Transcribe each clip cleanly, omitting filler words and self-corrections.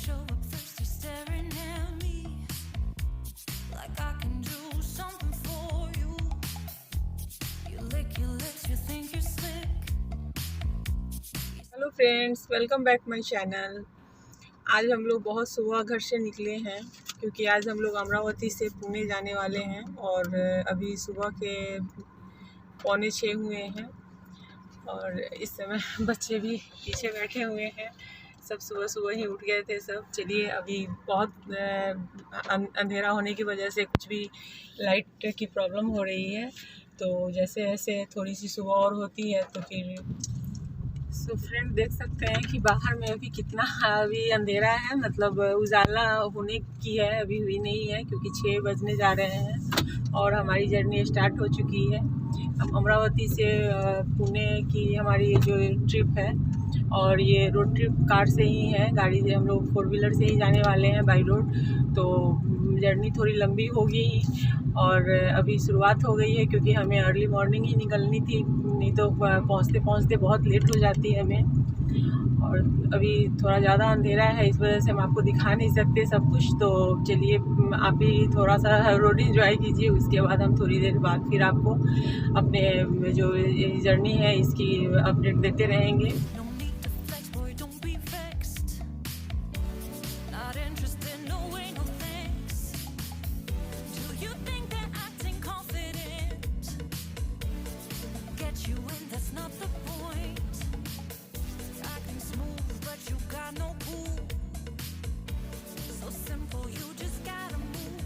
show up thirsty, staring at me like I can do something for you. You lick your lips, you think you're slick. Hello friends, welcome back my channel. आज हम लोग बहुत सुबह घर से निकले हैं क्योंकि आज हम लोग अमरावती से पुणे जाने वाले हैं और अभी सुबह के 5:45 हुए हैं और इस समय बच्चे भी पीछे बैठे हुए हैं। सब सुबह सुबह ही उठ गए थे सब। चलिए, अभी बहुत अंधेरा होने की वजह से कुछ भी लाइट की प्रॉब्लम हो रही है, तो जैसे जैसे थोड़ी सी सुबह और होती है तो फिर फ्रेंड देख सकते हैं कि बाहर में अभी कितना अभी अंधेरा है, मतलब उजाला होने की है, अभी हुई नहीं है क्योंकि 6 बजने जा रहे हैं और हमारी जर्नी स्टार्ट हो चुकी है। हम अमरावती से पुणे की हमारी जो ट्रिप है और ये रोड ट्रिप कार से ही है, गाड़ी से हम लोग 4 व्हीलर से ही जाने वाले हैं बाई रोड, तो जर्नी थोड़ी लंबी होगी और अभी शुरुआत हो गई है क्योंकि हमें अर्ली मॉर्निंग ही निकलनी थी, नहीं तो पहुंचते पहुंचते बहुत लेट हो जाती है हमें। और अभी थोड़ा ज़्यादा अंधेरा है, इस वजह से हम आपको दिखा नहीं सकते सब कुछ। तो चलिए, आप भी थोड़ा सा रोड एंजॉय कीजिए, उसके बाद हम थोड़ी देर बाद फिर आपको अपने जो जर्नी है इसकी अपडेट देते रहेंगे। No need to flex, boy, don't be vexed. Not interested, no way, no thanks. Do you think that acting confident get you in? That's not the point. Acting smooth, but you got no cool. So simple, you just gotta move.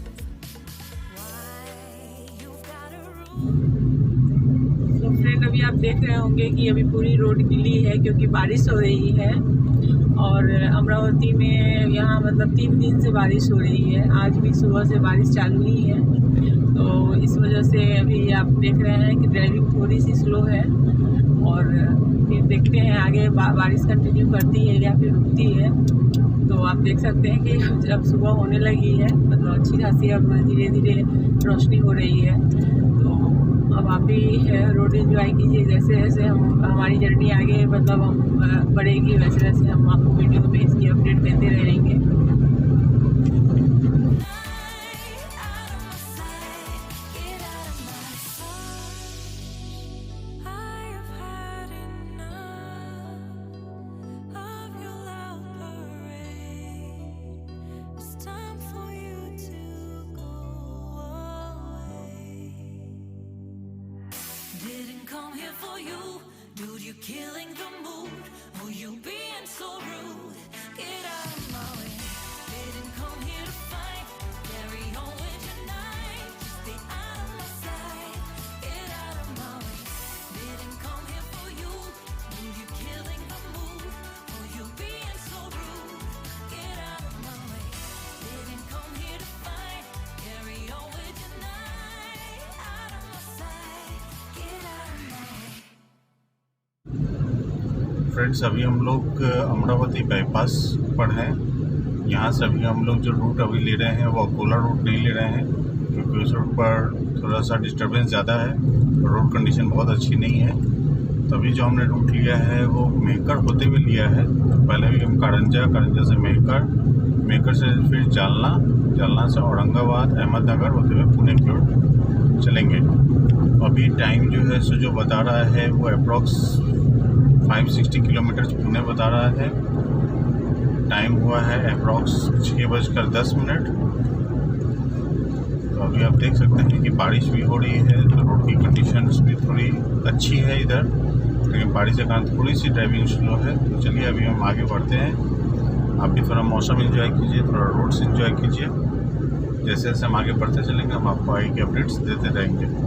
Why you've got a rule? तो friend, अभी आप देख रहे होंगे कि अभी पूरी road गीली है क्योंकि बारिश हो रही है और अमरावती में यहाँ मतलब 3 दिन से बारिश हो रही है। आज भी सुबह से बारिश चालू ही है, तो इस वजह से अभी आप देख रहे हैं कि ड्राइविंग थोड़ी सी स्लो है और फिर देखते हैं आगे बारिश कंटिन्यू करती है या फिर रुकती है। तो आप देख सकते हैं कि जब सुबह होने लगी है, मतलब अच्छी खासी अब धीरे धीरे रोशनी हो रही है। तो अब आप भी रोड एंजॉय कीजिए, जैसे जैसे हम हमारी जर्नी आगे मतलब हम बढ़ेगी वैसे वैसे हम आपको वीडियो में इसकी अपडेट देते रहेंगे। Didn't come here for you, dude, you're killing the mood. Oh, you being so rude, get out of my way. Didn't come here to fight, carry on with your night. Just stay out of my sight, get out of my way. Didn't come here for you, dude, you're killing the mood. Oh, you being so rude, get out of my way. Didn't come here to fight, carry on with your night. Out of my sight, get out of my way. Friends, अभी हम लोग Amravati bypass पर हैं। यहाँ से अभी हम लोग जो रूट अभी ले रहे हैं वो अकोला रूट नहीं ले रहे हैं क्योंकि उस रूट पर थोड़ा सा डिस्टर्बेंस ज़्यादा है, रोड कंडीशन बहुत अच्छी नहीं है। तभी जो हमने रूट लिया है वो मेहकर होते हुए लिया है। तो पहले भी हम कारंजा से मेहकर से फिर जालना से औरंगाबाद, अहमदनगर होते हुए पुणे की ओर चलेंगे। अभी टाइम जो है सो जो बता रहा है वो अप्रॉक्स 560 किलोमीटर पुणे बता रहा है। टाइम हुआ है अप्रॉक्स 6:10। तो अभी आप देख सकते हैं कि बारिश भी हो रही है, तो रोड की कंडीशंस भी थोड़ी अच्छी है इधर, लेकिन बारिश के कारण थोड़ी सी ड्राइविंग स्लो है। तो चलिए, अभी हम आगे बढ़ते हैं। आप भी थोड़ा मौसम एंजॉय कीजिए, थोड़ा रोड्स एंजॉय कीजिए। जैसे जैसे हम आगे बढ़ते चलेंगे हम आपको आगे की अपडेट्स देते रहेंगे।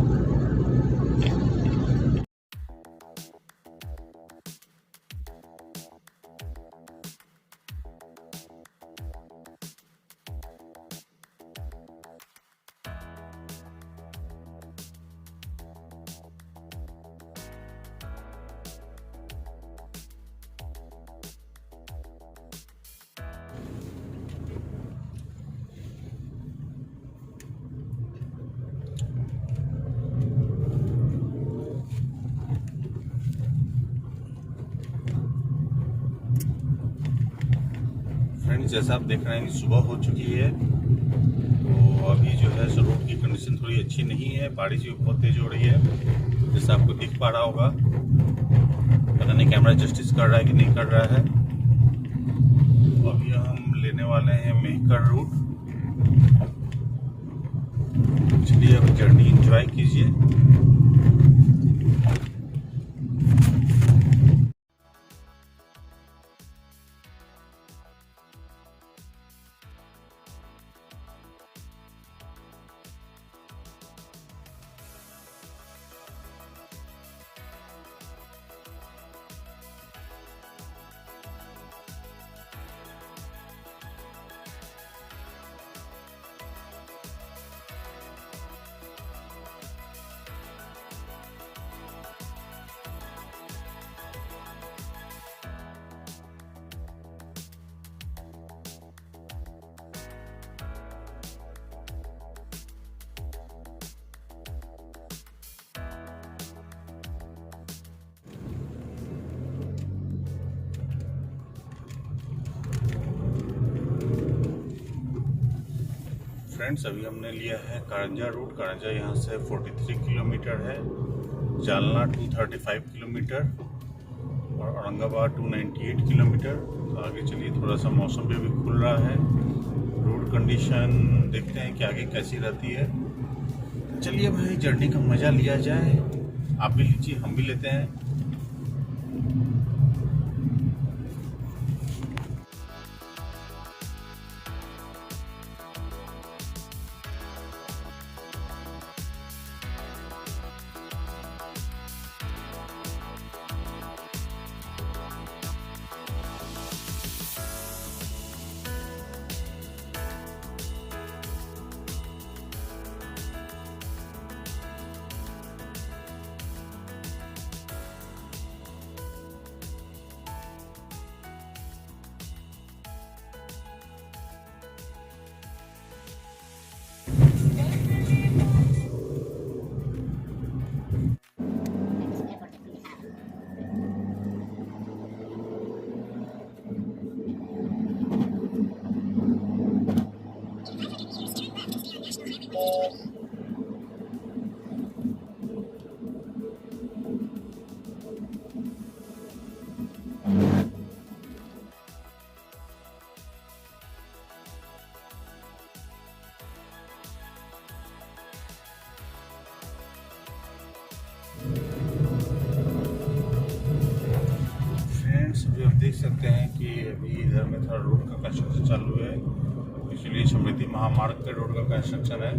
फ्रेंड्स, जैसा आप देख रहे हैं सुबह हो चुकी है, तो अभी जो है सो रोड की कंडीशन थोड़ी अच्छी नहीं है। बारिश भी बहुत तेज हो रही है, जैसा आपको दिख पा रहा होगा। पता नहीं कैमरा जस्टिस कर रहा है कि नहीं कर रहा है। तो अभी हम लेने वाले हैं मेहकर रूट। चलिए अब जर्नी एंजॉय कीजिए। फ्रेंड्स, अभी हमने लिया है कारंजा रूट। कारंजा यहाँ से 43 किलोमीटर है, जालना 235 किलोमीटर और औरंगाबाद 298 किलोमीटर। तो आगे चलिए, थोड़ा सा मौसम भी अभी खुल रहा है, रोड कंडीशन देखते हैं कि आगे कैसी रहती है। चलिए भाई, जर्नी का मज़ा लिया जाए। आप भी लीजिए, हम भी लेते हैं। अभी आप देख सकते हैं कि अभी इधर में थोड़ा रोड का कंस्ट्रक्शन चालू है। इसलिए समृद्धि महामार्ग के रोड का कंस्ट्रक्शन है,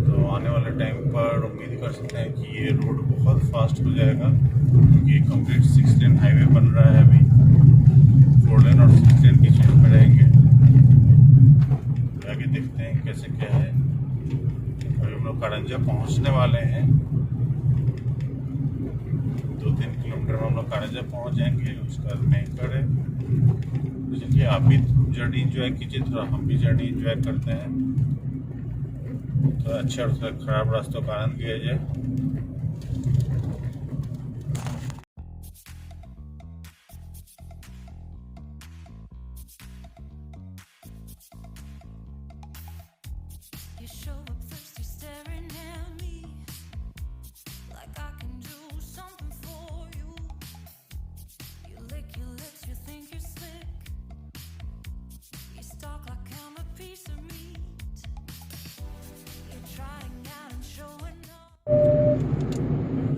तो आने वाले टाइम पर उम्मीद कर सकते हैं कि ये रोड बहुत फास्ट हो जाएगा, क्योंकि कंप्लीट 6 लेन हाईवे बन रहा है। अभी 4 लेन और 6 लेन की चीज़ में रहेंगे। आगे देखते हैं कैसे क्या है। अभी हम लोग कारंजा पहुँचने वाले हैं। 2-3 किलोमीटर में हम लोग कारंजा पहुँच जाएंगे, उसके बाद मेहकर है। चलिए, आप भी जर्नी एंजॉय कीजिए, थोड़ा हम भी जर्नी एंजॉय करते हैं। थोड़ा अच्छे और थोड़ा खराब रास्तों का आनंद लिया जाए। You show up thirsty, staring at me like I can do something for you. You lick your lips, you think you're slick. You stalk like I'm a piece of meat. You're trying out and showing off.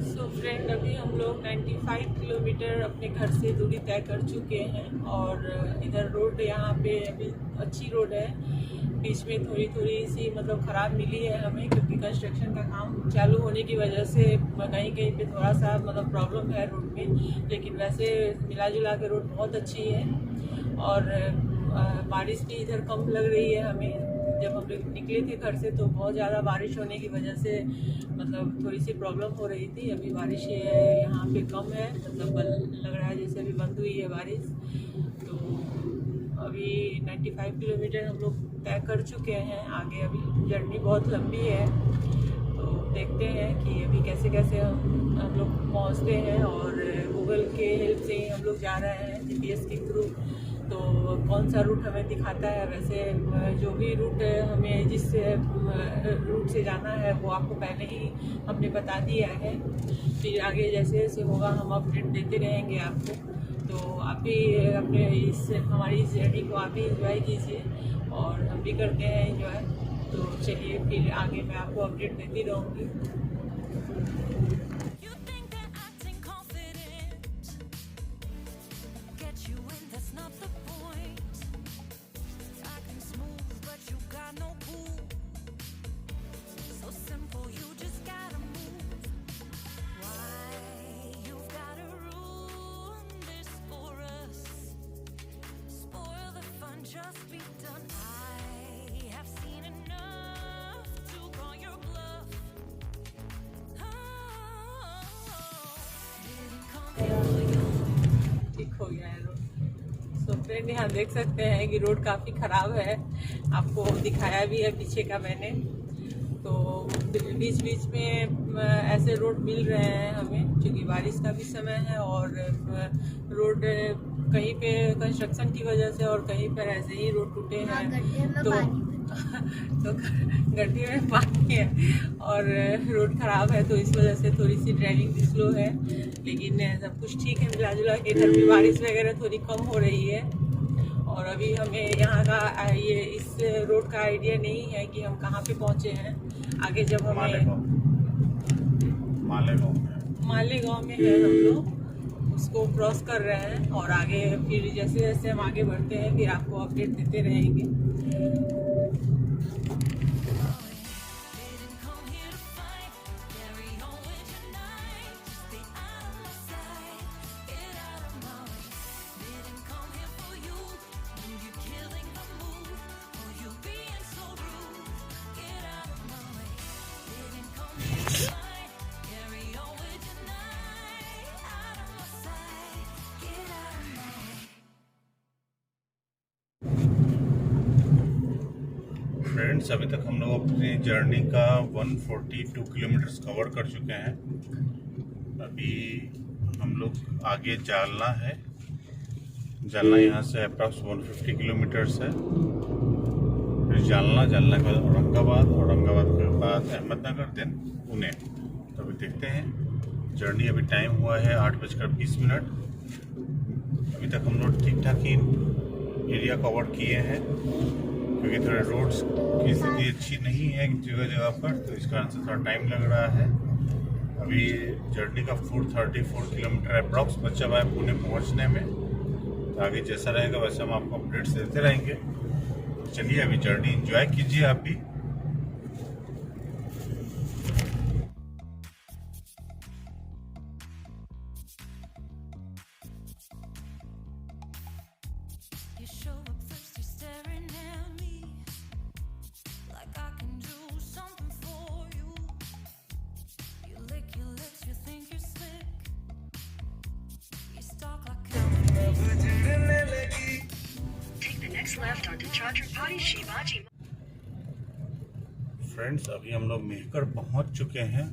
So friend, अभी हम लोग 95 kilometre अपने घर से दूरी तय कर चुके हैं और इधर रोड यहाँ पे अभी अच्छी रोड है। बीच में थोड़ी सी मतलब ख़राब मिली है हमें, क्योंकि कंस्ट्रक्शन का काम चालू होने की वजह से कहीं पे थोड़ा सा मतलब प्रॉब्लम है रोड में। लेकिन वैसे मिला जुला के रोड बहुत अच्छी है और बारिश भी इधर कम लग रही है हमें। जब हम लोग निकले थे घर से तो बहुत ज़्यादा बारिश होने की वजह से मतलब थोड़ी सी प्रॉब्लम हो रही थी। अभी बारिश यहाँ पे कम है, मतलब लग रहा है जैसे अभी बंद हुई है बारिश। तो अभी 95 किलोमीटर हम लोग तय कर चुके हैं। आगे अभी जर्नी बहुत लंबी है, तो देखते हैं कि अभी कैसे कैसे हम लोग पहुँचते हैं। और गूगल के हेल्प से ही हम लोग जा रहे हैं, GPS के थ्रू। तो कौन सा रूट हमें दिखाता है। वैसे जो भी रूट हमें जिस रूट से जाना है वो आपको पहले ही हमने बता दिया है। फिर आगे जैसे जैसे होगा हम अपडेट देते रहेंगे आपको। तो आप भी अपने हमारी इस जर्नी को आप भी इंजॉय कीजिए और हम भी करते हैं इंजॉय। तो चलिए फिर आगे मैं आपको अपडेट देती रहूँगी। You think that acting confident get you in, that's not the point. Acting smooth, but you got no cool. So simple, you just gotta move. Why you've gotta ruin this for us? Spoil the fun, just be done. I have seen enough to call your bluff. ठीक हो गया है road. तो friend यहाँ देख सकते हैं कि रोड काफ़ी ख़राब है, आपको दिखाया भी है पीछे का मैंने। तो बीच बीच में ऐसे रोड मिल रहे हैं हमें, क्योंकि बारिश का भी समय है और रोड कहीं पे कंस्ट्रक्शन की वजह से और कहीं पर ऐसे ही रोड टूटे हैं। तो गड्ढे में पानी है और रोड ख़राब है, तो इस वजह से थोड़ी सी ड्राइविंग भी स्लो है। लेकिन सब कुछ ठीक है, मिला जुला के। इधर भी बारिश वगैरह थोड़ी कम हो रही है और अभी हमें यहाँ का ये इस रोड का आइडिया नहीं है कि हम कहाँ पे पहुँचे हैं। आगे जब हमें मालेगांव में है, हम लोग उसको क्रॉस कर रहे हैं और आगे फिर जैसे जैसे हम आगे बढ़ते हैं फिर आपको अपडेट देते रहेंगे। फ्रेंड्स, अभी तक हम लोग अपनी जर्नी का 142 किलोमीटर्स कवर कर चुके हैं। अभी हम लोग आगे जालना है। जालना यहाँ से अप्रॉक्स 150 किलोमीटर्स है। फिर जालना के बाद औरंगाबाद के बाद अहमदनगर, देन पुणे। तो अभी देखते हैं जर्नी। अभी टाइम हुआ है 8:20। अभी तक हम लोग ठीक ठाक ही एरिया कवर किए हैं, क्योंकि थोड़े रोड्स की स्थिति अच्छी नहीं है जगह जगह पर, तो इस कारण से थोड़ा टाइम लग रहा है। अभी जर्नी का 434 किलोमीटर अप्रॉक्स बचा हुआ है पुणे पहुंचने में। तो आगे जैसा रहेगा वैसे हम आपको अपडेट्स देते रहेंगे। चलिए अभी जर्नी एंजॉय कीजिए आप भी। You show up thirsty, staring at me like I can do something for you. You lick your lips, you think you're slick. You stalk like Take the next left onto Chhatrapati Shivaji. Friends, अभी हम लोग मेहकर पहुंच चुके हैं।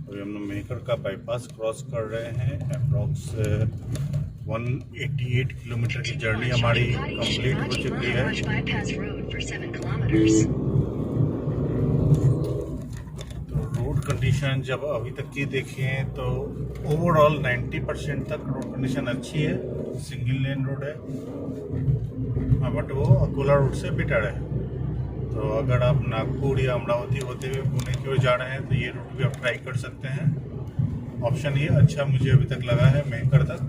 अभी हम लोग मेहकर का बाईपास क्रॉस कर रहे हैं। अप्रॉक्स 188 किलोमीटर की जर्नी हमारी कंप्लीट हो चुकी है। तो रोड कंडीशन जब अभी तक की देखें तो ओवरऑल 90% तक रोड कंडीशन अच्छी है। सिंगल लेन रोड है, बट वो अकोला रोड से बेटर है। तो अगर आप नागपुर या अमरावती होते हुए पुणे की ओर जा रहे हैं तो ये रूट भी आप ट्राई कर सकते हैं। ऑप्शन ये अच्छा मुझे अभी तक लगा है मेहकर तक।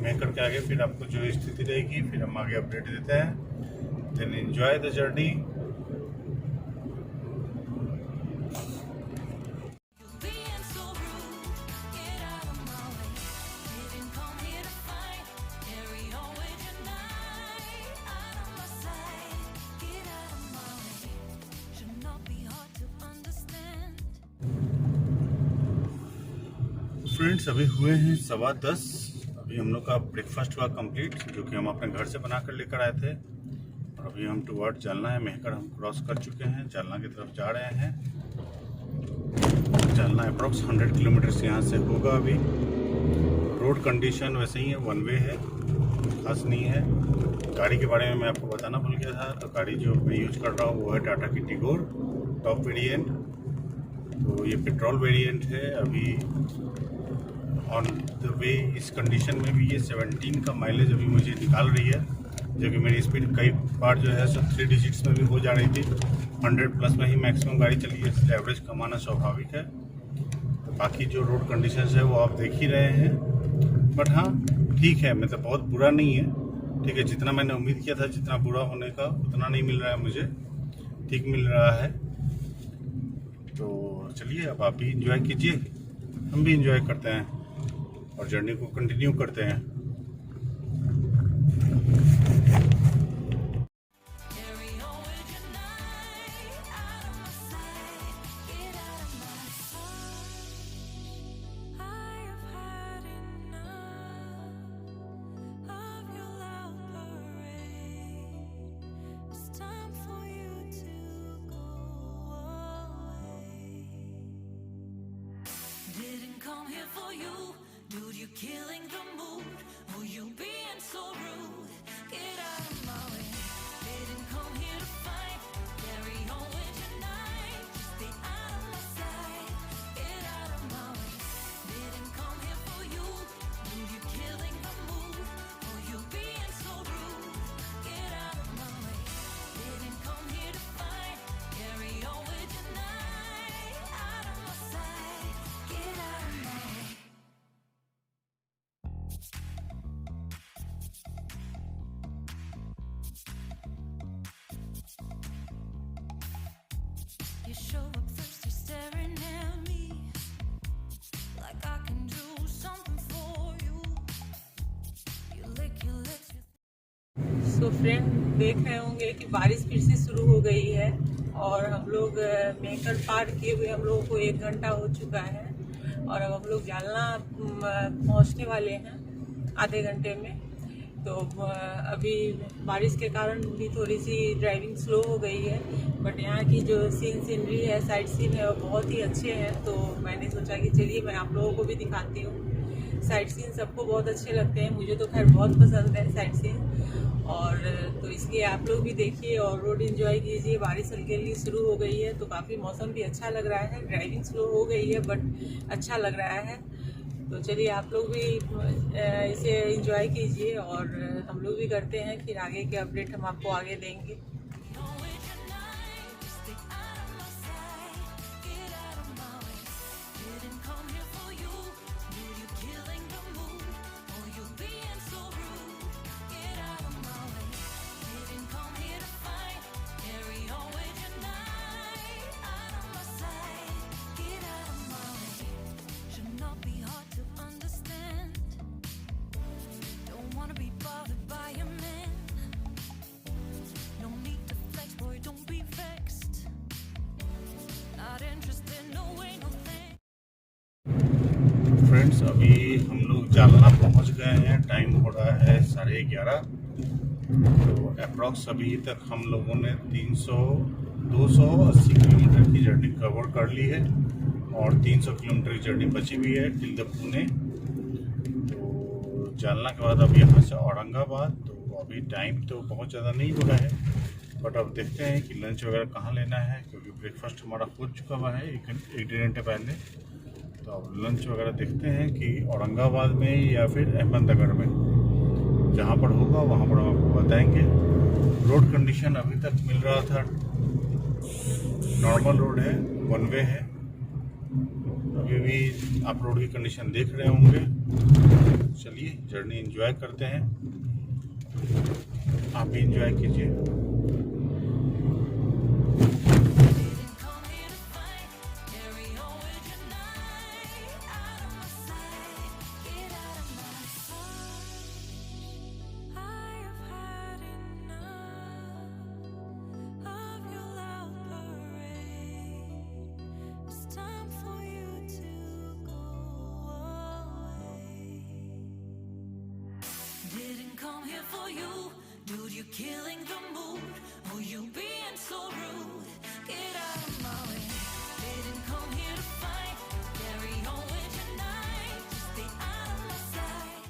मेहकर के आगे फिर आपको जो स्थिति रहेगी फिर हम आगे अपडेट देते हैं। Then enjoy the journey. being so rude. Get out of my way. Didn't come here to fight. Carry on with your night. Out of my sight. Get out of my way. Should not be hard to understand. Friends, अभी हुए हैं 10:15। अभी हम लोग का breakfast हुआ complete, जो कि हम अपने घर से बना कर लेकर आए थे। और अभी हम टुवर्ड जालना है। मेहकर हम क्रॉस कर चुके हैं, जालना की तरफ जा रहे हैं। जालना अप्रॉक्स 100 किलोमीटर्स यहाँ से होगा। अभी रोड कंडीशन वैसे ही है, वन वे है, खास नहीं है। गाड़ी के बारे में मैं आपको बताना भूल गया था। तो गाड़ी जो मैं यूज़ कर रहा हूँ वो है टाटा की टिगोर टॉप वेरिएंट। तो ये पेट्रोल वेरिएंट है। अभी ऑन द वे इस कंडीशन में भी ये 17 का माइलेज अभी मुझे निकाल रही है, जो कि मेरी स्पीड कई बार जो है सो 3 डिजिट्स में भी हो जा रही थी। 100 प्लस में ही मैक्सिमम गाड़ी चली है, इसलिए एवरेज कमाना स्वाभाविक है। तो बाकी जो रोड कंडीशंस है वो आप देख ही रहे हैं, बट हाँ ठीक है, मतलब बहुत बुरा नहीं है। ठीक है, जितना मैंने उम्मीद किया था जितना बुरा होने का उतना नहीं मिल रहा है मुझे, ठीक मिल रहा है। तो चलिए अब आप भी इंजॉय कीजिए, हम भी इंजॉय करते हैं और जर्नी को कंटिन्यू करते हैं। Carry on with your night, out of my sight, get out of my sight. I have had enough of your loud parade. It's time for you to go away. Didn't come here for you, dude, you're killing the mood. Oh, you being so rude, get out of my way. Didn't come here to fight, carry on with your night, just stay out of my sight, get out of my way. Didn't come here for you, dude, you're killing the mood. Oh, you being so rude, get out of my way. Didn't come here to fight, carry on with your night, out of my sight, get out of my way. You show up thirsty, staring at me like I can do something for you. You lick your lips. So friend देख रहे होंगे कि बारिश फिर से शुरू हो गई है और हम लोग मेकर पार किए हुए हम लोगों को 1 घंटा हो चुका है और अब हम लोग जालना पहुंचने वाले हैं आधे घंटे में। तो अभी बारिश के कारण भी थोड़ी सी ड्राइविंग स्लो हो गई है, बट यहाँ की जो सीनरी है, साइड सीन है, वो बहुत ही अच्छे हैं। तो मैंने सोचा कि चलिए मैं आप लोगों को भी दिखाती हूँ। साइड सीन सबको बहुत अच्छे लगते हैं, मुझे तो खैर बहुत पसंद है साइड सीन, और तो इसलिए आप लोग भी देखिए और रोड एंजॉय कीजिए। बारिश हल्की हल्की शुरू हो गई है तो काफ़ी मौसम भी अच्छा लग रहा है। ड्राइविंग स्लो हो गई है बट अच्छा लग रहा है। तो चलिए आप लोग भी इसे एंजॉय कीजिए और हम लोग भी करते हैं, फिर आगे के अपडेट हम आपको आगे देंगे। फ्रेंड्स अभी हम लोग जालना पहुंच गए हैं। टाइम हो रहा है 11:30। तो अप्रॉक्स अभी तक हम लोगों ने 280 किलोमीटर की जर्नी कवर कर ली है और 300 किलोमीटर की जर्नी बची हुई है टिल द पुणे। तो जालना के बाद अब यहाँ से औरंगाबाद। तो अभी टाइम तो बहुत ज़्यादा नहीं हो रहा है, बट अब देखते हैं कि लंच वगैरह कहाँ लेना है, क्योंकि ब्रेकफास्ट हमारा हो चुका हुआ है एक डेढ़ घंटे पहले। तो अब लंच वगैरह देखते हैं कि औरंगाबाद में या फिर अहमदनगर में, जहाँ पर होगा वहाँ पर हम आपको बताएंगे। रोड कंडीशन अभी तक मिल रहा था, नॉर्मल रोड है, 1 वे है। अभी भी आप रोड की कंडीशन देख रहे होंगे। चलिए जर्नी एंजॉय करते हैं, आप भी एंजॉय कीजिए। Didn't come here for you, dude, you're killing the mood. Oh, you being so rude, get out of my way. Didn't come here to fight, carry on with your night, just stay out of my sight.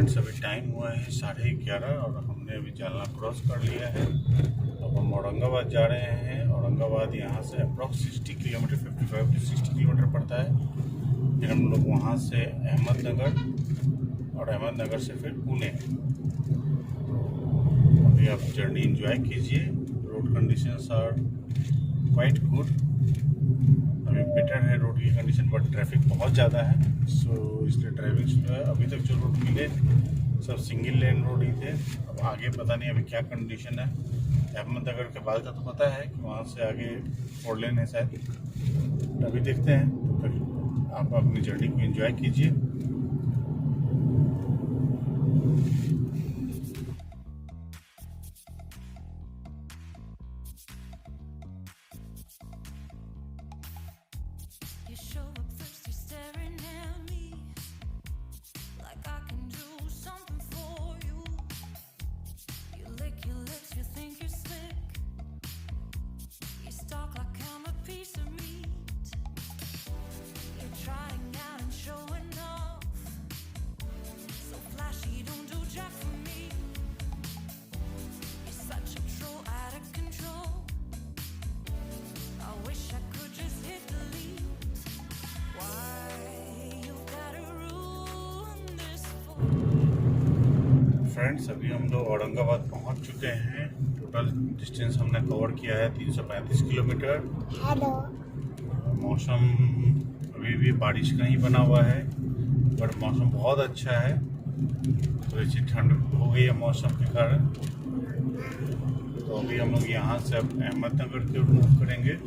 Friends, अभी time हुआ है 11:30 और हमने अभी Jalna cross कर लिया है। अब हम औरंगाबाद जा रहे हैं। औरंगाबाद यहाँ से अप्रॉक्स 60 किलोमीटर 55 to 60 किलोमीटर पड़ता है। फिर हम लोग वहाँ से अहमदनगर और अहमदनगर से फिर पुणे। अभी आप जर्नी एंजॉय कीजिए। Road conditions are quite good. अभी बेटर है रोड की कंडीशन, बट ट्रैफिक बहुत ज़्यादा है, सो इसलिए ड्राइविंग जो है अभी तक जो रोड मिले सब सिंगल लेन रोड ही थे। अब आगे पता नहीं अभी क्या कंडीशन है। अहमदनगर के बाद का तो पता है कि वहाँ से आगे 4 लेन है शायद। अभी देखते हैं, तब तक आप अपनी जर्नी को एंजॉय कीजिए। You show up first, you're staring at me like I can do something for you. You lick your lips, you think you're slick. You stalk like I'm a piece of meat. You're trying out and showing off, so flashy, don't do jack for me. You're such a troll, out of control. I wish I could just hit delete. Friends, अभी हम लोग औरंगाबाद पहुंच चुके हैं। Total distance हमने cover किया है 335 kilometre. Hello. मौसम अभी भी बारिश का ही बना हुआ है, बट मौसम बहुत अच्छा है। थोड़ी सी ठंड हो गई है मौसम के कारण। तो अभी हम लोग यहाँ से अब अहमदनगर की ओर मूव करेंगे।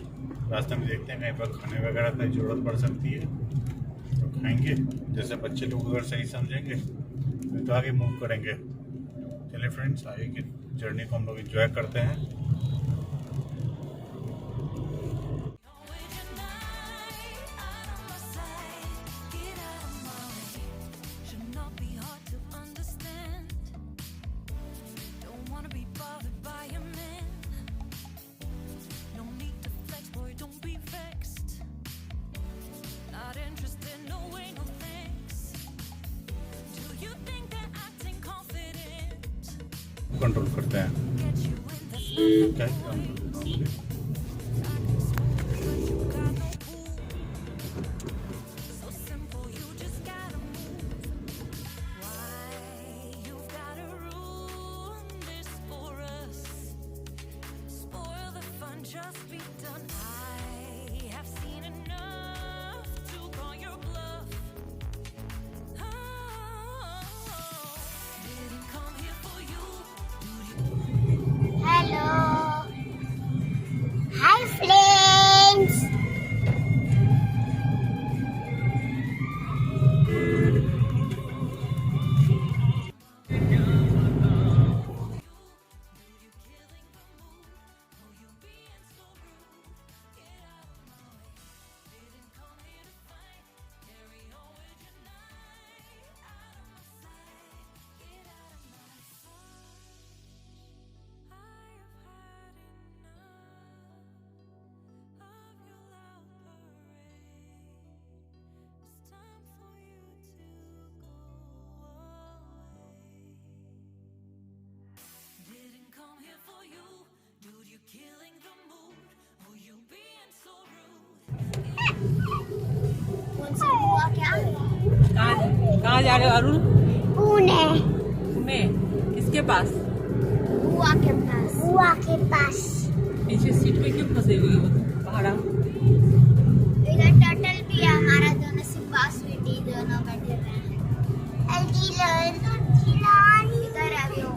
रास्ते में देखते हैं कहीं पर खाने वगैरह की ज़रूरत पड़ सकती है तो खाएंगे। जैसे बच्चे लोग अगर सही समझेंगे तो आगे मूव करेंगे। चलिए फ्रेंड्स, आगे की जर्नी को हम लोग एंजॉय करते हैं। कंट्रोल करते हैं क्या Just be done. I have seen enough to call your bluff. Didn't come here for you. Hello. Hi friends. Didn't come here for you, dude. You killing the mood. Oh, you being so rude. उनसे हुआ क्या? कहाँ जा रहे हो अरुण? पुणे। पुणे किसके पास? बुआ के पास। बुआ के पास। नीचे सीट पे क्यों फंसे हुई हो? पहाड़ा इधर टर्टल भी है हमारा, दोनों से पास बेटी दोनों बैठे हुए हैं। इधर अभी वो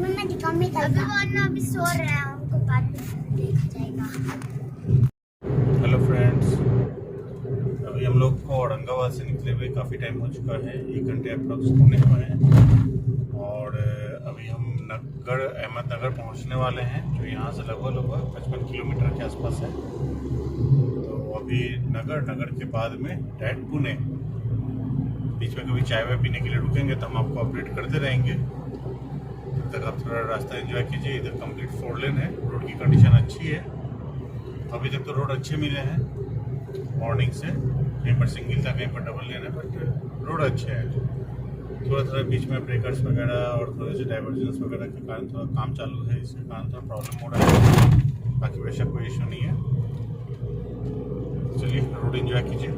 मम्मा दिखाओ मैं अभी वो ना अभी सो रहे हैं, उनको बाद में देखा जाएगा। हेलो फ्रेंड्स, अभी हम लोग को औरंगाबाद से निकले हुए काफ़ी टाइम हो चुका है। 1 घंटे अप्रॉक्स होने हुए हैं और अभी हम अहमदनगर पहुंचने वाले हैं, जो यहाँ से लगभग 55 किलोमीटर के आसपास है। तो अभी नगर के बाद में डायरेक्ट पुणे। बीच में कभी चाय वाय पीने के लिए रुकेंगे तो हम आपको अपडेट करते रहेंगे। तब तक आप थोड़ा रास्ता एंजॉय कीजिए। इधर कंप्लीट 4 लेन है, रोड की कंडीशन अच्छी है। अभी तक तो रोड अच्छे मिले हैं मॉर्निंग से। कहीं पर सिंगल था, कहीं पर डबल लेन है, बट रोड अच्छे हैं। थोड़ा बीच में ब्रेकर्स वगैरह और थोड़े से डाइवर्जेंस वगैरह के कारण थोड़ा काम चालू है, इसके कारण थोड़ा प्रॉब्लम हो रहा है। बाकी वैसा कोई इशू नहीं है। चलिए रोड एंजॉय कीजिए।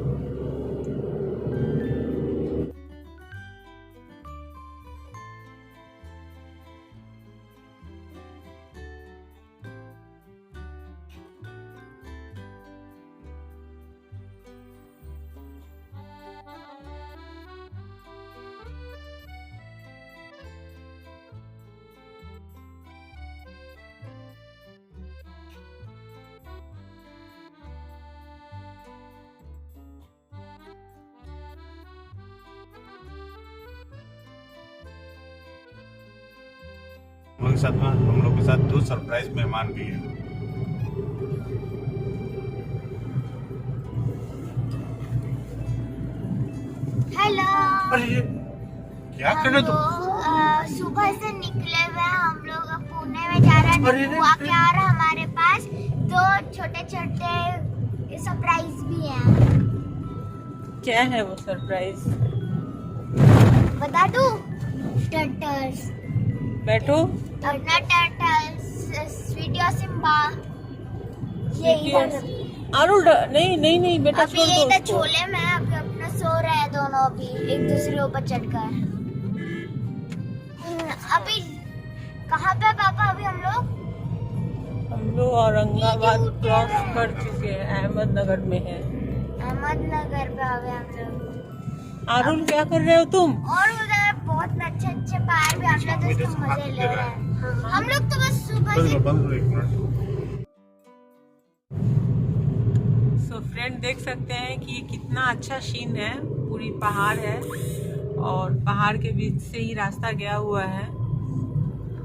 हम लोग के साथ 2 सरप्राइज मेहमान भी हैं। हेलो। अरे क्या कर रहे तुम? सुबह से निकले हुए हैं हम लोग, पुणे में जा रहे हैं। बुआ के और हमारे पास 2 छोटे छोटे सरप्राइज भी हैं। क्या है वो सरप्राइज? बता दूं? टर्टल्स। बैठो। अपना टर्टल्स, स्वीटी और सिम्बा। ये इधर नहीं बेटा, अभी ये इधर झोले में अभी अपना सो रहे हैं दोनों, अभी एक दूसरे ऊपर चढ़कर। अभी कहाँ पे पापा? अभी हम लोग औरंगाबाद क्रॉस कर चुके हैं, अहमदनगर में है। अहमदनगर पे आ गए हम लोग। आरुल क्या कर रहे हो तुम? और उधर बहुत अच्छे अच्छे पहाड़ भी, हम लोग तो उसका मजे ले रहे हैं। हम लोग तो बस सुबह से फ्रेंड देख सकते हैं कि ये कितना अच्छा सीन है। पूरी पहाड़ है और पहाड़ के बीच से ही रास्ता गया हुआ है।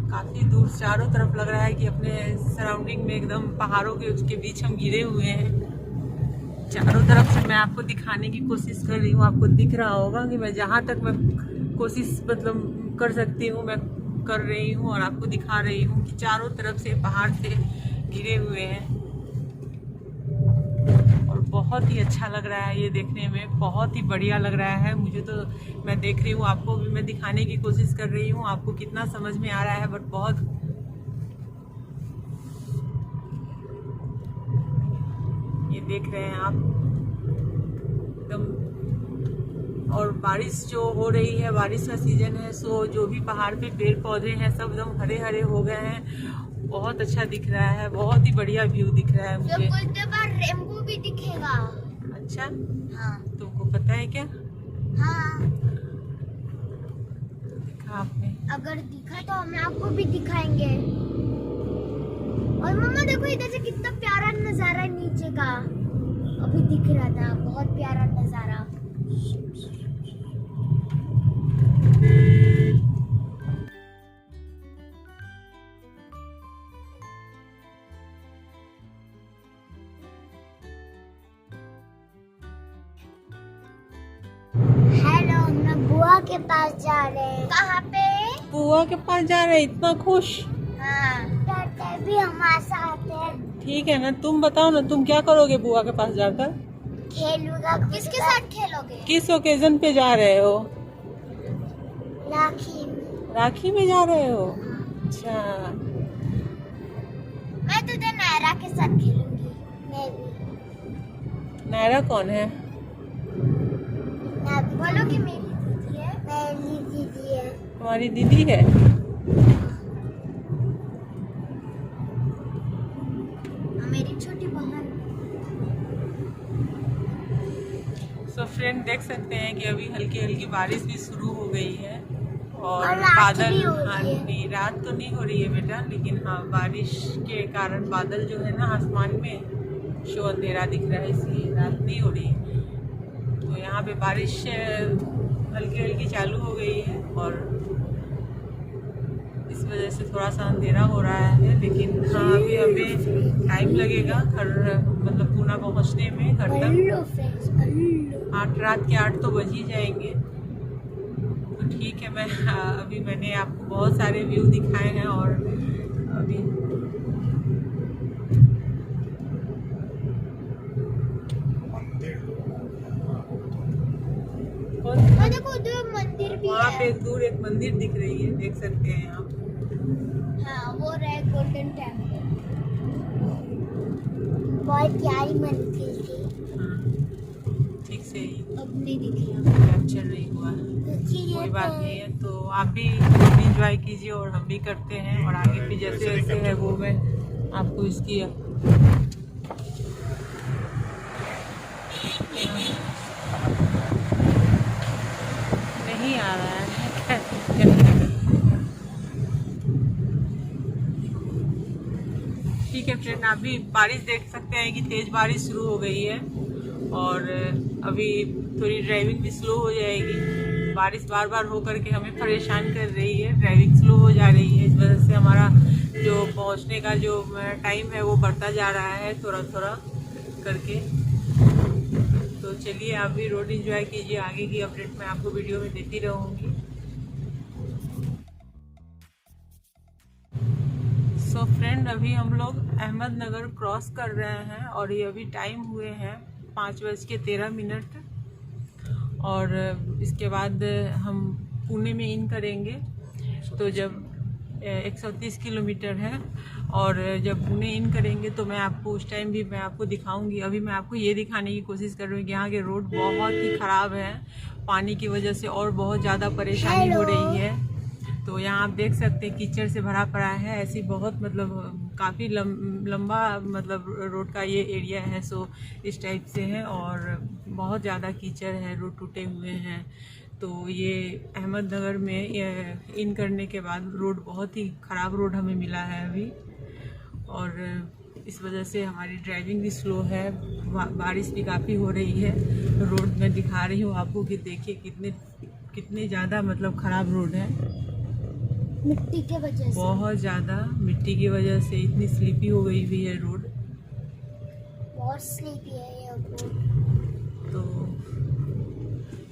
काफी दूर चारों तरफ लग रहा है कि अपने सराउंडिंग में एकदम पहाड़ों के उसके बीच हम घिरे हुए हैं। चारों तरफ से मैं आपको दिखाने की कोशिश कर रही हूँ। आपको दिख रहा होगा कि मैं जहाँ तक मैं कोशिश मतलब कर सकती हूँ मैं कर रही हूँ और आपको दिखा रही हूँ कि चारों तरफ से पहाड़ से घिरे हुए हैं और बहुत ही अच्छा लग रहा है ये देखने में। बहुत ही बढ़िया लग रहा है मुझे तो। मैं देख रही हूँ, आपको भी मैं दिखाने की कोशिश कर रही हूँ। आपको कितना समझ में आ रहा है, बट बहुत ये देख रहे हैं आप एकदम। और बारिश जो हो रही है, बारिश का सीजन है, सो जो भी पहाड़ पे पेड़ पौधे हैं सब एकदम हरे हरे हो गए हैं। बहुत अच्छा दिख रहा है, बहुत ही बढ़िया व्यू दिख रहा है मुझे। कुछ देर बाद रेनबो भी दिखेगा। अच्छा, हाँ तुमको पता है क्या? हाँ, देखा आपने? अगर दिखा तो हम आपको भी दिखाएंगे। और मम्मा देखो इधर से कितना प्यारा नजारा है नीचे का, अभी दिख रहा था। बहुत प्यारा नजारा। हेलो, हम बुआ के पास जा रहे हैं। कहाँ पे? बुआ के पास जा रहे हैं? इतना खुश? हाँ, टर्टल भी हमारे साथ है। ठीक है ना, तुम बताओ ना, तुम क्या करोगे बुआ के पास जाकर? खेलूंगा। किसके साथ खेलोगे? किस ओकेजन पे जा रहे हो? राखी। राखी में जा रहे हो? अच्छा, मैं तुझे नायरा के साथ खेलूंगी। मैं भी। नायरा कौन है? बोलो कि मेरी दीदी है। मेरी दीदी है। तुम्हारी दीदी है? मेरी छोटी बहन। सो फ्रेंड देख सकते हैं कि अभी हल्की हल्की बारिश भी शुरू हो गई है और और रात बादल, भी हो रही हाँ है। नहीं रात तो नहीं हो रही है बेटा, लेकिन हाँ बारिश के कारण बादल जो है ना आसमान में शो अंधेरा दिख रहा है, इसलिए रात नहीं हो रही है। तो यहाँ पे बारिश हल्की हल्की चालू हो गई है और इस वजह से थोड़ा सा अंधेरा हो रहा है। लेकिन हाँ अभी हमें टाइम लगेगा घर मतलब पूना पहुँचने में, घर तक 8 रात के 8 तो बज ही जाएंगे। तो ठीक है, मैं अभी मैंने आपको बहुत सारे व्यू दिखाए हैं और अभी देखो उधर मंदिर भी वहाँ है। पे एक दूर एक मंदिर दिख रही है, देख सकते हैं आप। हाँ, वो रहे गोल्डन टेम्पल। बहुत प्यारी मंदिर थी। हाँ, ठीक से ही अब नहीं दिख रहा कैप्चर नहीं हुआ है, क्योंकि ये कोई बात नहीं तो है। तो आप भी एंजॉय कीजिए और हम भी करते हैं, और आगे भी जैसे जैसे है वो मैं आपको इसकी नहीं आ रहा है। ठीक है फ्रेंड, आप भी बारिश देख सकते हैं कि तेज बारिश शुरू हो गई है, और अभी थोड़ी ड्राइविंग भी स्लो हो जाएगी। बारिश बार बार हो करके हमें परेशान कर रही है, ड्राइविंग स्लो हो जा रही है। इस वजह से हमारा जो पहुंचने का जो टाइम है वो बढ़ता जा रहा है थोड़ा थोड़ा करके। तो चलिए आप भी रोड एंजॉय कीजिए, आगे की अपडेट मैं आपको वीडियो में देती रहूँगी। सो फ्रेंड, अभी हम लोग अहमदनगर क्रॉस कर रहे हैं, और ये अभी टाइम हुए हैं 5:13। और इसके बाद हम पुणे में इन करेंगे। तो जब 130 किलोमीटर है, और जब पुणे इन करेंगे तो मैं आपको उस टाइम भी मैं आपको दिखाऊंगी। अभी मैं आपको ये दिखाने की कोशिश कर रही हूँ कि यहाँ के रोड बहुत ही ख़राब है, पानी की वजह से और बहुत ज़्यादा परेशानी हो रही है। तो यहाँ आप देख सकते हैं कीचड़ से भरा पड़ा है, ऐसी बहुत मतलब काफ़ी लंबा मतलब रोड का ये एरिया है। सो इस टाइप से है, और बहुत ज़्यादा कीचड़ है, रोड टूटे हुए हैं। तो ये अहमदनगर में इन करने के बाद रोड बहुत ही ख़राब रोड हमें मिला है अभी, और इस वजह से हमारी ड्राइविंग भी स्लो है। बारिश भी काफ़ी हो रही है। रोड मैं दिखा रही हूँ आपको कि देखिए कितने ज़्यादा मतलब ख़राब रोड है, मिट्टी के वजह से। बहुत ज़्यादा मिट्टी की वजह से इतनी स्लिपी हो गई हुई है रोड। बहुत स्लीपी है ये रोड। तो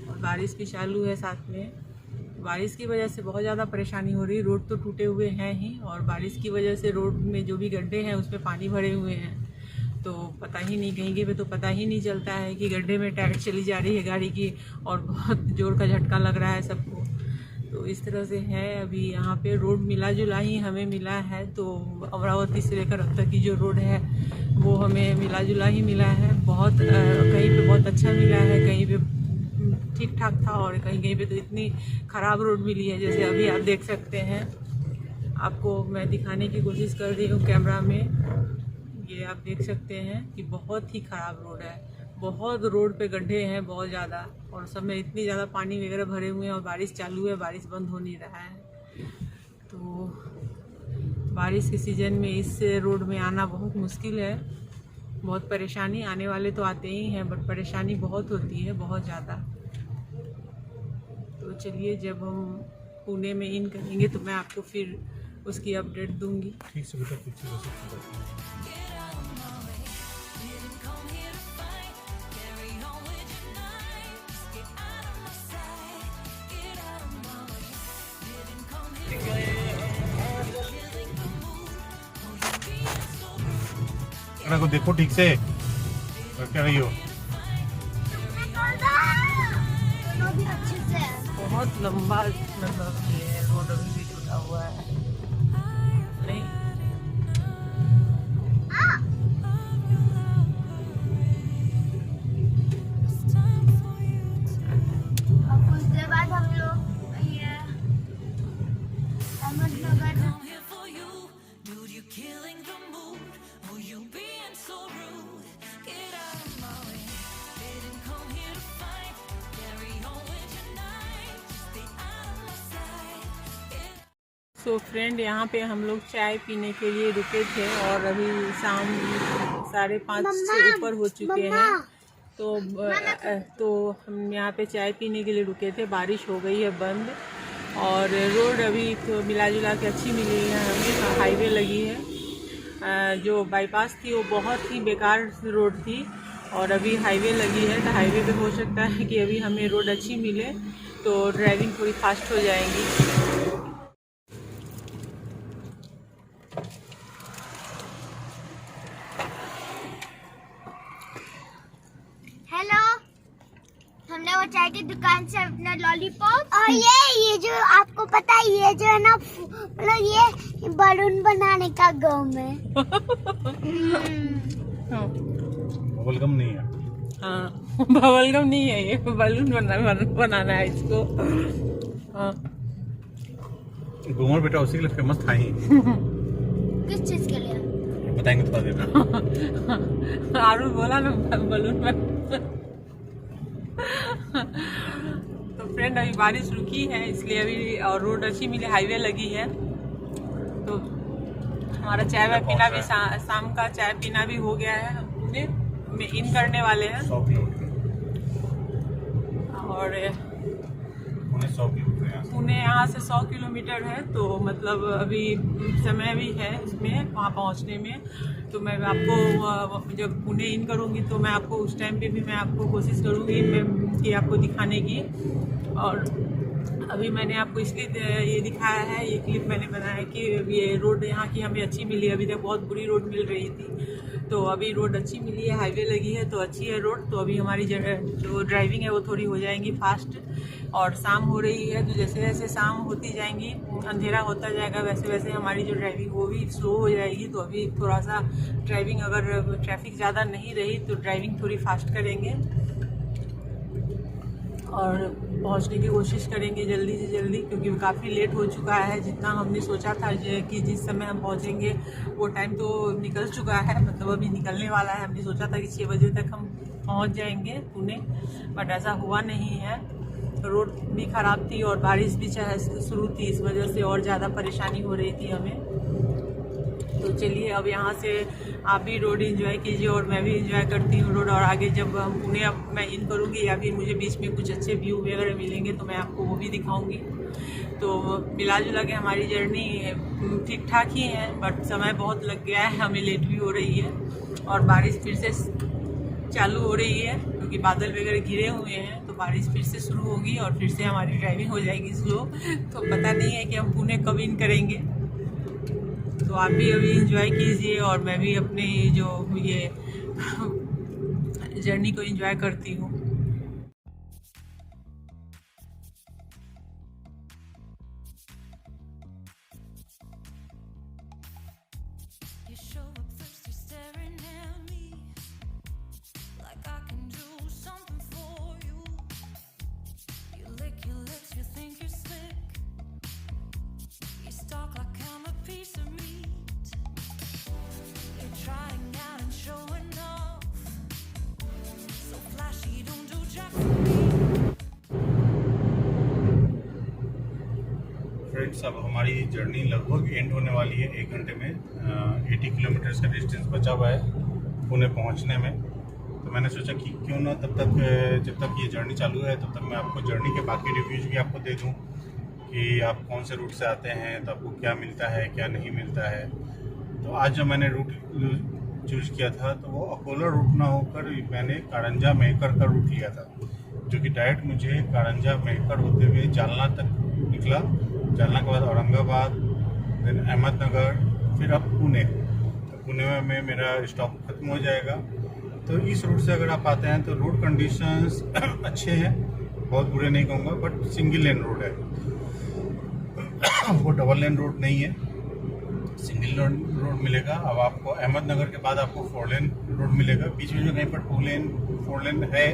और बारिश भी चालू है साथ में। बारिश की वजह से बहुत ज़्यादा परेशानी हो रही है। रोड तो टूटे हुए हैं ही, और बारिश की वजह से रोड में जो भी गड्ढे हैं उसमें पानी भरे हुए हैं। तो पता ही नहीं, कहीं पे तो पता ही नहीं चलता है कि गड्ढे में टायर चली जा रही है गाड़ी की, और बहुत जोर का झटका लग रहा है सबको। तो इस तरह से है अभी यहाँ पे रोड मिला जुला ही हमें मिला है। तो अमरावती से लेकर अब तक की जो रोड है वो हमें मिला जुला ही मिला है। बहुत कहीं पे बहुत अच्छा मिला है, कहीं पे ठीक ठाक था, और कहीं पे तो इतनी ख़राब रोड मिली है। जैसे अभी आप देख सकते हैं, आपको मैं दिखाने की कोशिश कर रही हूँ कैमरा में, ये आप देख सकते हैं कि बहुत ही ख़राब रोड है। बहुत रोड पे गड्ढे हैं बहुत ज़्यादा, और सब में इतनी ज़्यादा पानी वगैरह भरे हुए हैं, और बारिश चालू है, बारिश बंद हो नहीं रहा है। तो बारिश के सीज़न में इस रोड में आना बहुत मुश्किल है, बहुत परेशानी। आने वाले तो आते ही हैं, बट परेशानी बहुत होती है, बहुत ज़्यादा। तो चलिए, जब हम पुणे में इन करेंगे तो मैं आपको फिर उसकी अपडेट दूंगी। ठीक से बेटा, पीछे से को देखो ठीक से, क्या रही हो। दोनों भी अच्छे से है। बहुत लंबा मतलब ये रोड अभी भी टूटा हुआ है। नहीं, और कुछ देर बाद हम लोग ये Ahmednagar Come here for you, dude, you're killing the mood. Oh, you being so rude. Get out of my way. Didn't come here to fight. Carry on with your night. Just stay out of my sight. So friend, यहाँ पे हम लोग चाय पीने के लिए रुके थे, और अभी शाम 5:30 से ऊपर हो चुके हैं। तो हम यहाँ पे चाय पीने के लिए रुके थे। बारिश हो गई है बंद, और रोड अभी तो मिला जुला के अच्छी मिली है हमें। हाईवे लगी है, जो बाईपास थी वो बहुत ही बेकार रोड थी, और अभी हाईवे लगी है। तो हाईवे पे हो सकता है कि अभी हमें रोड अच्छी मिले, तो ड्राइविंग थोड़ी फास्ट हो जाएगी। हेलो, हम हमने वो चाय की दुकान से अपना लॉलीपॉप और ये जो आपको पता है ये जो है ना मतलब ये बलून बनाने का गम है। बबलगम नहीं है। हाँ बबलगम नहीं है, ये बलून बनाना है इसको। हाँ घूमर बेटा उसी के लिए फेमस था ही। किस चीज के लिए बताएंगे थोड़ा देर में। आरू बोला ना बलून में। तो फ्रेंड अभी बारिश रुकी है इसलिए अभी और रोड अच्छी मिली, हाईवे लगी है, तो हमारा चाय वाय पीना भी शाम का चाय पीना भी हो गया है। हम पुणे में इन करने वाले हैं 100 किलोमीटर और 100 किलोमीटर पुणे यहाँ से 100 किलोमीटर है, तो मतलब अभी समय भी है इसमें वहाँ पहुँचने में। तो मैं आपको जब पुणे इन करूँगी तो मैं आपको उस टाइम पे भी मैं आपको कोशिश करूँगी कि आपको दिखाने की। और अभी मैंने आपको इसलिए ये दिखाया है, ये क्लिप मैंने बनाया कि ये रोड यहाँ की हमें अच्छी मिली। अभी तक बहुत बुरी रोड मिल रही थी, तो अभी रोड अच्छी मिली है, हाईवे लगी है तो अच्छी है रोड। तो अभी हमारी जो ड्राइविंग है वो थोड़ी हो जाएंगी फास्ट। और शाम हो रही है तो जैसे जैसे शाम होती जाएंगी, अंधेरा होता जाएगा, वैसे वैसे हमारी जो ड्राइविंग वो भी स्लो हो जाएगी। तो अभी थोड़ा सा ड्राइविंग, अगर ट्रैफिक ज़्यादा नहीं रही तो ड्राइविंग थोड़ी फास्ट करेंगे और पहुंचने की कोशिश करेंगे जल्दी से जल्दी, क्योंकि काफ़ी लेट हो चुका है। जितना हमने सोचा था कि जिस समय हम पहुंचेंगे वो टाइम तो निकल चुका है, मतलब अभी निकलने वाला है। हमने सोचा था कि 6 बजे तक हम पहुंच जाएंगे पुणे, बट ऐसा हुआ नहीं है। रोड भी ख़राब थी और बारिश भी शुरू थी, इस वजह से और ज़्यादा परेशानी हो रही थी हमें। तो चलिए अब यहाँ से आप भी रोड एंजॉय कीजिए और मैं भी एंजॉय करती हूँ रोड। और आगे जब हम पुणे अब मैं इन करूँगी या फिर मुझे बीच में कुछ अच्छे व्यू वगैरह मिलेंगे तो मैं आपको वो भी दिखाऊँगी। तो मिला जुला के हमारी जर्नी ठीक ठाक ही है, बट समय बहुत लग गया है, हमें लेट भी हो रही है और बारिश फिर से चालू हो रही है क्योंकि बादल वगैरह घिरे हुए हैं। तो बारिश फिर से शुरू होगी और फिर से हमारी ड्राइविंग हो जाएगी स्लो। तो पता नहीं है कि हम पुणे कब इन करेंगे। तो आप भी अभी एंजॉय कीजिए और मैं भी अपने जो ये जर्नी को एंजॉय करती हूँ। You show up first, you're staring at me like I can do something for you. You lick your lips, you think you're slick. You stalk like I'm a piece of meat. You're trying out and showing off, so flashy, don't do jack for me. Friends, अब हमारी journey लगभग and होने वाली है। 1 घंटे में 80 kilometres का distance बचा हुआ है पुणे पहुंचने में। तो मैंने सोचा कि क्यों ना तब तक जब तक ये जर्नी चालू है तब तक मैं आपको जर्नी के बाकी रिव्यूज़ भी आपको दे दूं कि आप कौन से रूट से आते हैं तो आपको क्या मिलता है क्या नहीं मिलता है। तो आज जब मैंने रूट चूज़ किया था तो वो अकोला रूट ना होकर मैंने कारंजा मेहकर का रूट लिया था, जो कि डायरेक्ट मुझे कारंजा मेहकर होते हुए जालना तक निकला। जालना के बाद औरंगाबाद, देन अहमदनगर, फिर अब पुणे। तो पुणे में मेरा स्टॉप खत्म हो जाएगा। तो इस रूट से अगर आप आते हैं तो रोड कंडीशंस अच्छे हैं, बहुत बुरे नहीं कहूँगा, बट सिंगल लेन रोड है, वो डबल लेन रोड नहीं है, सिंगल रोड मिलेगा। अब आपको अहमदनगर के बाद आपको 4 लेन रोड मिलेगा, बीच में जो कहीं पर 4 लेन है।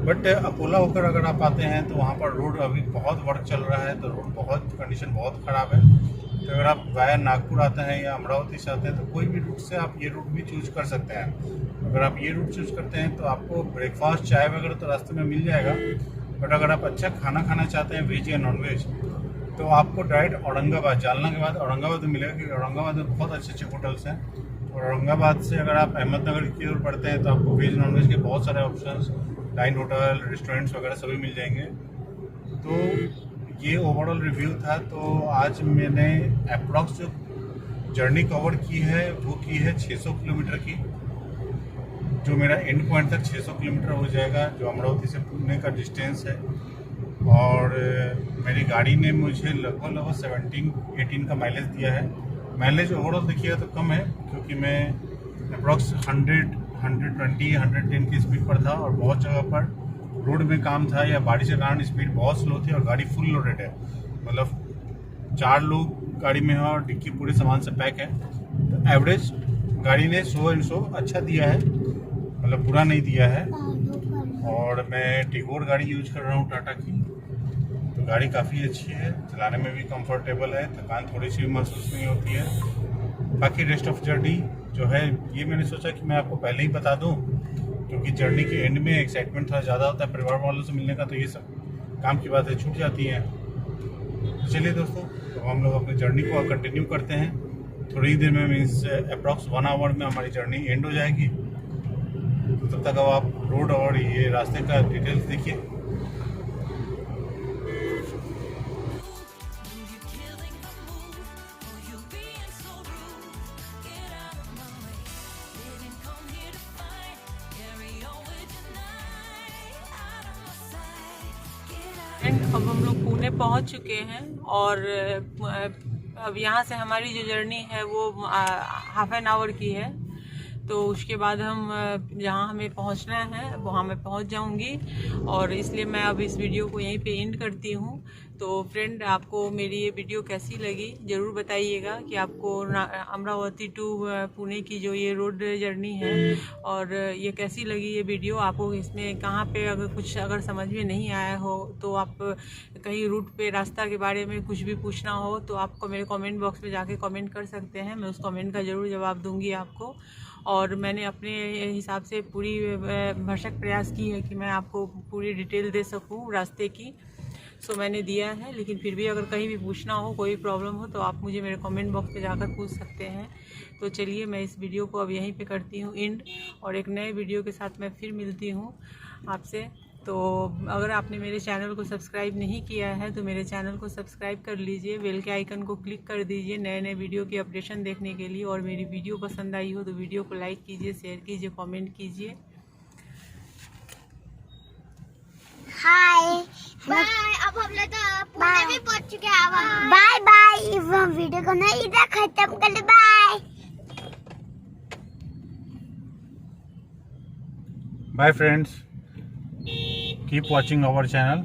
बट अकोला होकर अगर आप आते हैं तो वहाँ पर रोड अभी बहुत वर्क चल रहा है, तो रोड कंडीशन बहुत ख़राब है। तो अगर आप वाया नागपुर आते हैं या अमरावती से आते हैं तो कोई भी रूट से आप ये रूट भी चूज कर सकते हैं। अगर आप ये रूट चूज करते हैं तो आपको ब्रेकफास्ट चाय वगैरह तो रास्ते में मिल जाएगा, बट अगर आप अच्छा खाना खाना चाहते हैं वेज या नॉन वेज तो आपको डायरेक्ट औरंगाबाद, जालना के बाद औरंगाबाद में मिलेगा, क्योंकि औरंगाबाद में बहुत अच्छे अच्छे होटल्स हैं। और औरंगाबाद से अगर आप अहमदनगर की ओर बढ़ते हैं तो आपको वेज नॉन वेज के बहुत सारे ऑप्शंस, लाइन होटल, रेस्टोरेंट्स वगैरह सभी मिल जाएंगे। तो ये ओवरऑल रिव्यू था। तो आज मैंने अप्रॉक्स जो जर्नी कवर की है वो की है 600 किलोमीटर की, जो मेरा एंड पॉइंट तक 600 किलोमीटर हो जाएगा, जो अमरावती से पुणे का डिस्टेंस है। और मेरी गाड़ी ने मुझे लगभग 17-18 का माइलेज दिया है। माइलेज ओवरऑल देखिएगा तो कम है, क्योंकि मैं अप्रॉक्स 100, 120, 110 की स्पीड पर था और बहुत जगह पर रोड में काम था या बारिश के कारण स्पीड बहुत स्लो थी और गाड़ी फुल लोडेड है, मतलब 4 लोग गाड़ी में है और डिक्की पूरे सामान से पैक है। तो एवरेज गाड़ी ने 100 अच्छा दिया है, मतलब बुरा नहीं दिया है। और मैं टिगोर गाड़ी यूज कर रहा हूँ टाटा की, तो गाड़ी काफ़ी अच्छी है, चलाने में भी कंफर्टेबल है, थकान थोड़ी सी भी महसूस नहीं होती है। बाकी रेस्ट ऑफ जर्नी जो है ये मैंने सोचा कि मैं आपको पहले ही बता दूं, क्योंकि जर्नी के एंड में एक्साइटमेंट थोड़ा ज़्यादा होता है परिवार वालों से मिलने का, तो ये सब काम की बातें छूट जाती हैं। तो चलिए दोस्तों, तो हम लोग अपनी जर्नी को कंटिन्यू करते हैं। थोड़ी देर में मीन्स अप्रॉक्स 1 आवर में हमारी जर्नी एंड हो जाएगी। तो तब तक अब आप रोड और ये रास्ते का डिटेल्स देखिए। अब हम लोग पुणे पहुंच चुके हैं और अब यहाँ से हमारी जो जर्नी है वो हाफ एन आवर की है। तो उसके बाद हम जहाँ हमें पहुँचना है वहाँ मैं पहुँच जाऊँगी, और इसलिए मैं अब इस वीडियो को यहीं पे एंड करती हूँ। तो फ्रेंड, आपको मेरी ये वीडियो कैसी लगी ज़रूर बताइएगा कि आपको अमरावती टू पुणे की जो ये रोड जर्नी है और ये कैसी लगी ये वीडियो। आपको इसमें कहाँ पे अगर समझ में नहीं आया हो तो आप कहीं रूट पे रास्ता के बारे में कुछ भी पूछना हो तो आपको मेरे कमेंट बॉक्स में जाके कमेंट कर सकते हैं, मैं उस कमेंट का ज़रूर जवाब दूंगी आपको। और मैंने अपने हिसाब से पूरी भरसक प्रयास की है कि मैं आपको पूरी डिटेल दे सकूं रास्ते की, सो मैंने दिया है। लेकिन फिर भी अगर कहीं भी पूछना हो, कोई प्रॉब्लम हो, तो आप मुझे मेरे कमेंट बॉक्स में जाकर पूछ सकते हैं। तो चलिए, मैं इस वीडियो को अब यहीं पे करती हूँ एंड, और एक नए वीडियो के साथ मैं फिर मिलती हूँ आपसे। तो अगर आपने मेरे चैनल को सब्सक्राइब नहीं किया है तो मेरे चैनल को सब्सक्राइब कर लीजिए, बेल के आइकन को क्लिक कर दीजिए नए नए वीडियो की अपडेशन देखने के लिए। और मेरी वीडियो पसंद आई हो तो वीडियो को लाइक कीजिए, शेयर कीजिए, कमेंट कीजिए। Hi bye. अब हम लोग तो पुणे भी पहुंच चुके हैं। Bye bye. इस वीडियो को ना इधर खत्म कर ले। Bye bye friends, keep watching our channel.